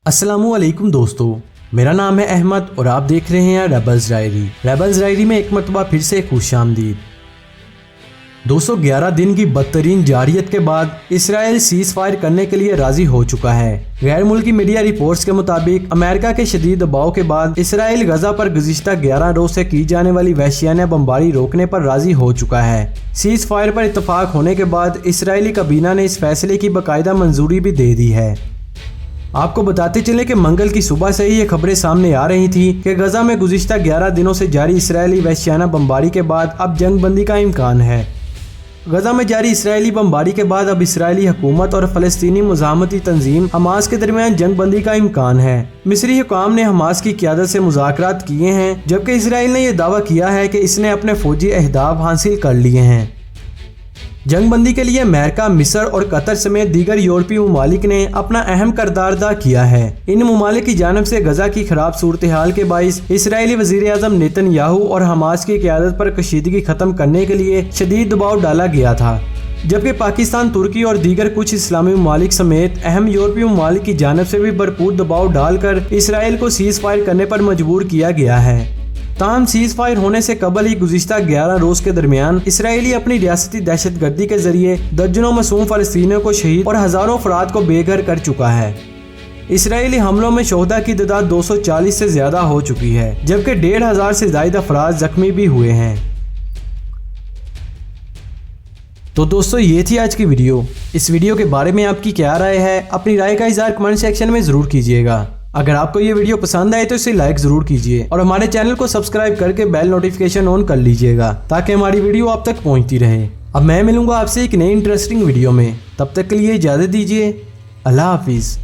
अस्सलामुअलैकुम दोस्तों, मेरा नाम है अहमद और आप देख रहे हैं रेबल्स डायरी। रेबल्स डायरी में एक मरतबा फिर से खुशामदीद। 211 दिन की बदतरीन जारियत के बाद इसराइल सीज फायर करने के लिए राजी हो चुका है। गैर मुल्की मीडिया रिपोर्ट्स के मुताबिक अमेरिका के शदीद दबाव के बाद इसराइल गजा पर गुज़िश्ता 11 रोज से की जाने वाली वहशियाना बमबारी रोकने पर राजी हो चुका है। सीज फायर पर इत्तफाक होने के बाद इसराइली काबीना ने इस फैसले की बाकायदा मंजूरी भी दे दी है। आपको बताते चले कि मंगल की सुबह से ही ये खबरें सामने आ रही थी कि गजा में गुज़िश्ता 11 दिनों से जारी इसराइली वहशियाना बमबारी के बाद अब जंग बंदी का इम्कान है। गजा में जारी इसराइली बमबारी के बाद अब इसराइली हुकूमत और फ़लस्तीनी मुज़ाहमती तंजीम हमास के दरमियान जंग बंदी का इम्कान है। मिस्री हुकाम ने हमास की क़यादत से मुज़ाकरात किए हैं, जबकि इसराइल ने यह दावा किया है कि इसने अपने फौजी अहदाफ हासिल कर लिए हैं। जंग बंदी के लिए अमेरिका, मिस्र और कतर समेत दीगर यूरोपीय ममालिक ने अपना अहम किरदार अदा किया है। इन ममालिक की जानब से गजा की खराब सूरत हाल के बाइस इसराइली वज़ीर आज़म नेतन्याहू और हमास की क़यादत पर कशीदगी खत्म करने के लिए शदीद दबाव डाला गया था, जबकि पाकिस्तान, तुर्की और दीगर कुछ इस्लामी ममालिक समेत अहम यूरोपीय ममालिक की जानब से भी भरपूर दबाव डालकर इसराइल को सीज फायर करने पर मजबूर किया गया है। ताहम सीज फायर होने से कबल ही गुज़िश्ता 11 रोज के दरमियान इसराइली अपनी रियासती दहशतगर्दी के जरिए दर्जनों मासूम फ़लस्तीनियों को शहीद और हज़ारों अफराद को बेघर कर चुका है। इसराइली हमलों में शोहदा की तादाद 240 से ज़्यादा हो चुकी है, जबकि 1500 से ज़्यादा अफराद जख्मी भी हुए हैं। तो दोस्तों, ये थी आज की वीडियो। इस वीडियो के बारे में आपकी क्या राय है? अपनी राय का इज़हार कमेंट सेक्शन में ज़रूर कीजिएगा। अगर आपको ये वीडियो पसंद आए तो इसे लाइक जरूर कीजिए और हमारे चैनल को सब्सक्राइब करके बेल नोटिफिकेशन ऑन कर लीजिएगा, ताकि हमारी वीडियो आप तक पहुंचती रहे। अब मैं मिलूंगा आपसे एक नई इंटरेस्टिंग वीडियो में, तब तक के लिए इजाज़त दीजिए। अल्लाह हाफिज़।